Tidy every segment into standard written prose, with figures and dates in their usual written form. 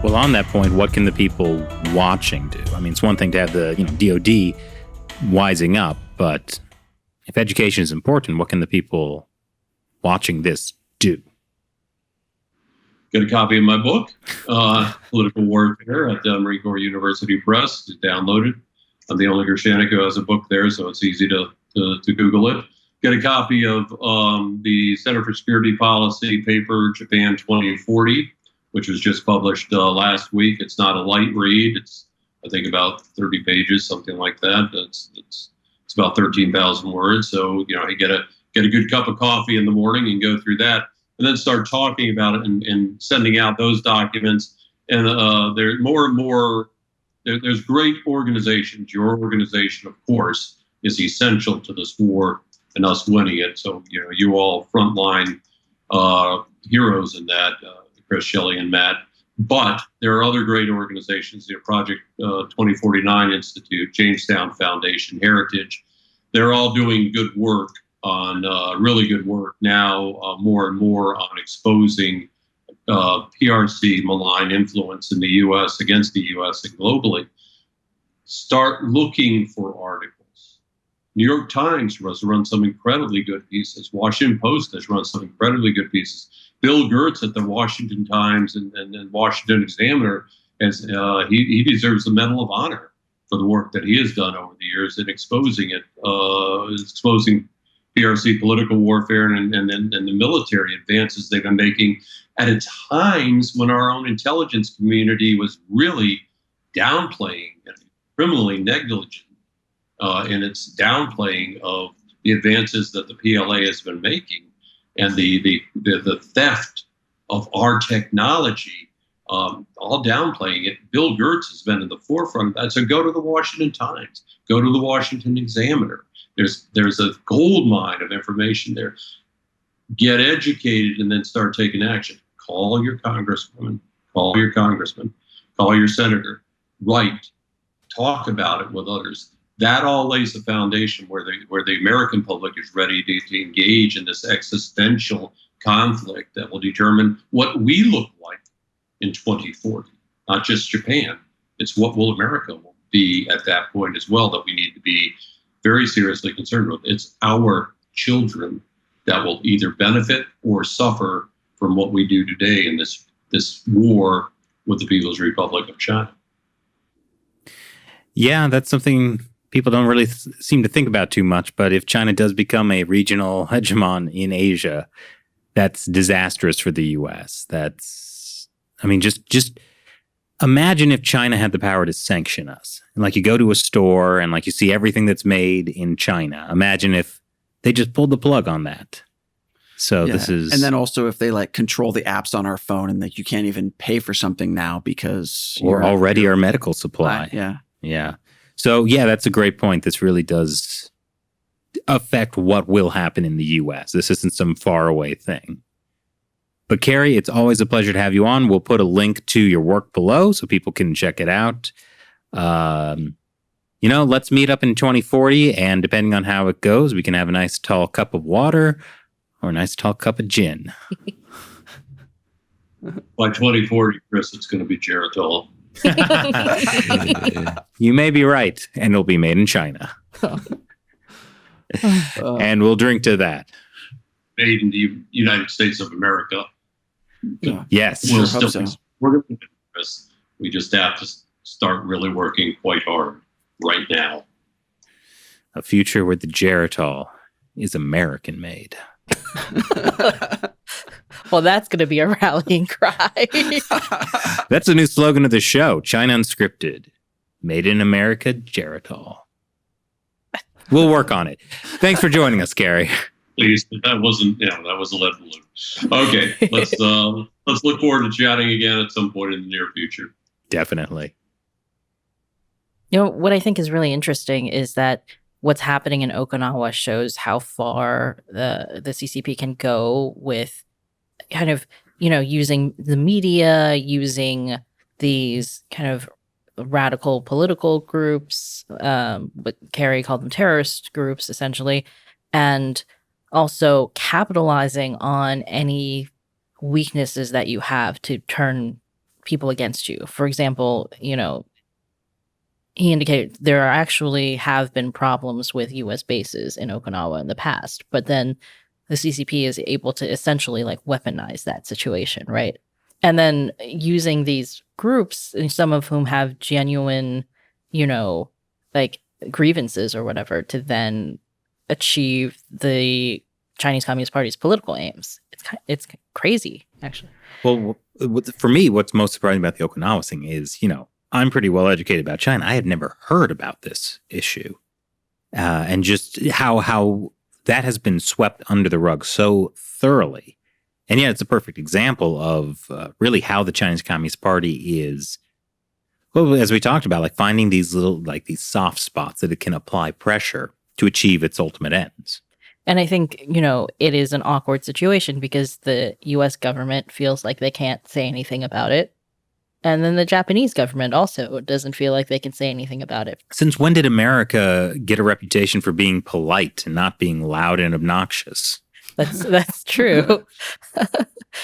Well, on that point, what can the people watching do? I mean, it's one thing to have the DOD wising up, but if education is important, what can the people watching this do? Get a copy of my book, Political Warfare, at Marine Corps University Press. Just download it. I'm the only Gershaneck who has a book there, so it's easy to Google it. Get a copy of the Center for Security Policy paper, Japan 2040, which was just published last week. It's not a light read. It's, I think, about 30 pages, something like that. It's about 13,000 words. So, you get a good cup of coffee in the morning and go through that, and then start talking about it and sending out those documents. And there more and more. There's great organizations. Your organization, of course, is essential to this war and us winning it. So, you all frontline heroes in that, Chris, Shelley, and Matt. But there are other great organizations, the Project 2049 Institute, Jamestown Foundation, Heritage. They're all doing good work on really good work now, more and more on exposing PRC malign influence in the U.S. against the U.S. and globally. Start looking for articles. New York Times has run some incredibly good pieces. Washington Post has run some incredibly good pieces. Bill Gertz at the Washington Times and Washington Examiner, he deserves the Medal of Honor for the work that he has done over the years in exposing it, exposing PRC political warfare and the military advances they've been making at times when our own intelligence community was really downplaying and criminally negligent in its downplaying of the advances that the PLA has been making and the theft of our technology, all downplaying it. Bill Gertz has been in the forefront of that. So go to the Washington Times, go to the Washington Examiner. There's a gold mine of information there. Get educated and then start taking action. Call your congresswoman, call your congressman, call your senator, write, talk about it with others. That all lays the foundation where the American public is ready to engage in this existential conflict that will determine what we look like in 2040. Not just Japan. It's what will America will be at that point as well that we need to be very seriously concerned with. It's our children that will either benefit or suffer from what we do today in this war with the People's Republic of China. Yeah, that's something people don't really seem to think about too much. But if China does become a regional hegemon in Asia, that's disastrous for the U.S. Just imagine if China had the power to sanction us. And like you go to a store and like you see everything that's made in China. Imagine if they just pulled the plug on that. So this is, and then also if they control the apps on our phone and you can't even pay for something now because or already our medical supply. Yeah. So that's a great point. This really does affect what will happen in the U.S. This isn't some faraway thing. But Kerry, it's always a pleasure to have you on. We'll put a link to your work below so people can check it out. Let's meet up in 2040, and depending on how it goes, we can have a nice tall cup of water or a nice tall cup of gin. By 2040, Chris, it's going to be Geritol. You may be right, and it'll be made in China. And we'll drink to that. Made in the United States of America. Yes. We're going to do this. We just have to start really working quite hard right now. A future where the Geritol is American made. Well, that's going to be a rallying cry. That's the new slogan of the show, China Unscripted. Made in America, Geritol. We'll work on it. Thanks for joining us, Kerry. Please, that was a lead balloon. Okay, let's look forward to chatting again at some point in the near future. Definitely. What I think is really interesting is that what's happening in Okinawa shows how far the CCP can go with kind of, using the media, using these kind of radical political groups, what Kerry called them terrorist groups, essentially, and also capitalizing on any weaknesses that you have to turn people against you. For example, he indicated there actually have been problems with U.S. bases in Okinawa in the past, but then the CCP is able to essentially like weaponize that situation, right? And then using these groups, some of whom have genuine, like grievances or whatever, to then achieve the Chinese Communist Party's political aims. It's crazy, actually. Well, for me, what's most surprising about the Okinawa thing is, I'm pretty well educated about China. I had never heard about this issue, and just how that has been swept under the rug so thoroughly. And yeah, it's a perfect example of really how the Chinese Communist Party is, well, as we talked about, like finding these little, like these soft spots that it can apply pressure to achieve its ultimate ends. And I think, it is an awkward situation because the U.S. government feels like they can't say anything about it. And then the Japanese government also doesn't feel like they can say anything about it. Since when did America get a reputation for being polite and not being loud and obnoxious? That's true.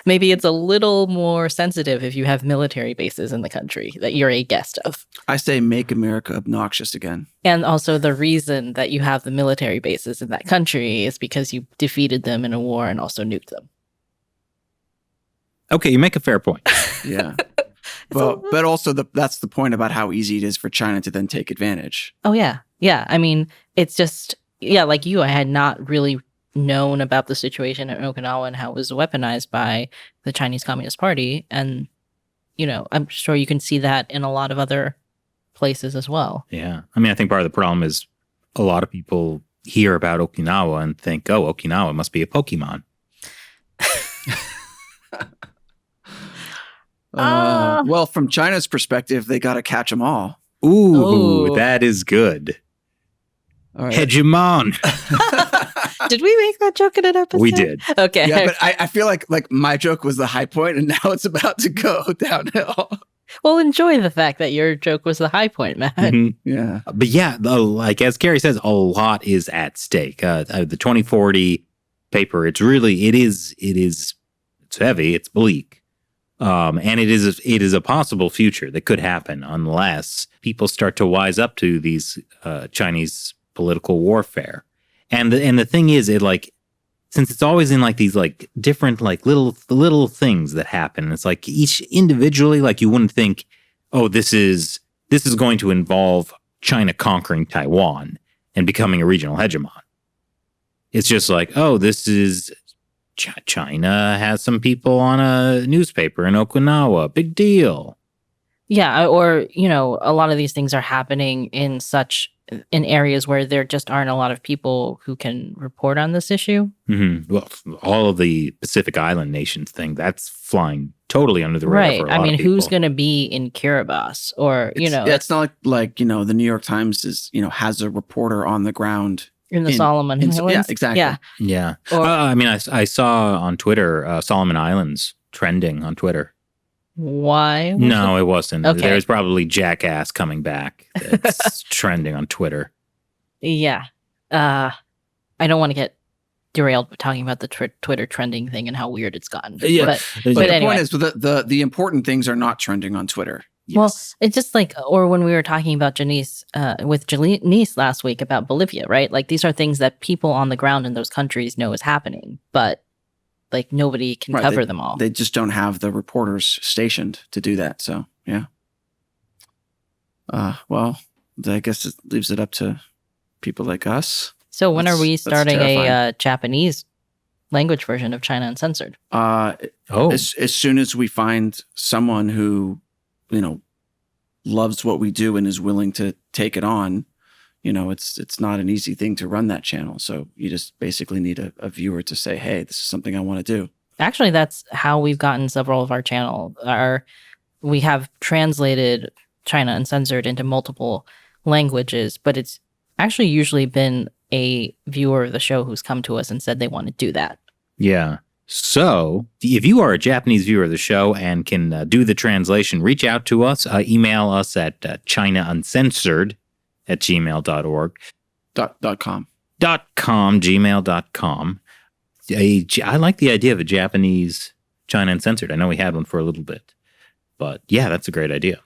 Maybe it's a little more sensitive if you have military bases in the country that you're a guest of. I say make America obnoxious again. And also the reason that you have the military bases in that country is because you defeated them in a war and also nuked them. Okay, you make a fair point. Yeah. But also that's the point about how easy it is for China to then take advantage. Oh, yeah. Yeah. I mean, it's just, like you, I had not really known about the situation in Okinawa and how it was weaponized by the Chinese Communist Party. And, I'm sure you can see that in a lot of other places as well. Yeah. I mean, I think part of the problem is a lot of people hear about Okinawa and think, oh, Okinawa must be a Pokemon. Well, from China's perspective, they got to catch them all. Ooh, that is good. All right. Hegemon. Did we make that joke in an episode? We did. Okay. Yeah, but I feel like my joke was the high point, and now it's about to go downhill. Well, enjoy the fact that your joke was the high point, Matt. Mm-hmm. Yeah. But yeah, like as Kerry says, a lot is at stake. The 2040 paper, it's heavy, it's bleak. And it is a possible future that could happen unless people start to wise up to these Chinese political warfare. And the thing is, since it's always in like these like different like little things that happen, it's like each individually, like you wouldn't think, oh, this is going to involve China conquering Taiwan and becoming a regional hegemon. It's just like, oh, this is China has some people on a newspaper in Okinawa. Big deal. Yeah, or, a lot of these things are happening in areas where there just aren't a lot of people who can report on this issue. Mm-hmm. Well, all of the Pacific Island nations thing, that's flying totally under the radar for a lot of people. Who's going to be in Kiribati or, It's not like the New York Times has a reporter on the ground. In the Solomon Islands? Yeah, exactly. Yeah. I saw on Twitter Solomon Islands trending on Twitter. Why? No, it wasn't. Okay. There's probably Jackass coming back. That's trending on Twitter. Yeah. I don't want to get derailed talking about the Twitter trending thing and how weird it's gotten. Yeah. But the anyway. point is, the important things are not trending on Twitter. Yes. Well, it's just like, or when we were talking about Janice last week about Bolivia, right? Like these are things that people on the ground in those countries know is happening, but like nobody can cover them all. They just don't have the reporters stationed to do that. So, yeah. Well, I guess it leaves it up to people like us. So when are we starting a Japanese language version of China Uncensored? As soon as we find someone who, loves what we do and is willing to take it on, it's not an easy thing to run that channel. So you just basically need a viewer to say, hey, this is something I want to do. Actually, that's how we've gotten several of our channel. We have translated China Uncensored into multiple languages, but it's actually usually been a viewer of the show who's come to us and said they want to do that. Yeah. So if you are a Japanese viewer of the show and can do the translation, reach out to us. Email us at chinauncensored@gmail.org. .com. gmail.com. I like the idea of a Japanese China Uncensored. I know we had one for a little bit. But yeah, that's a great idea.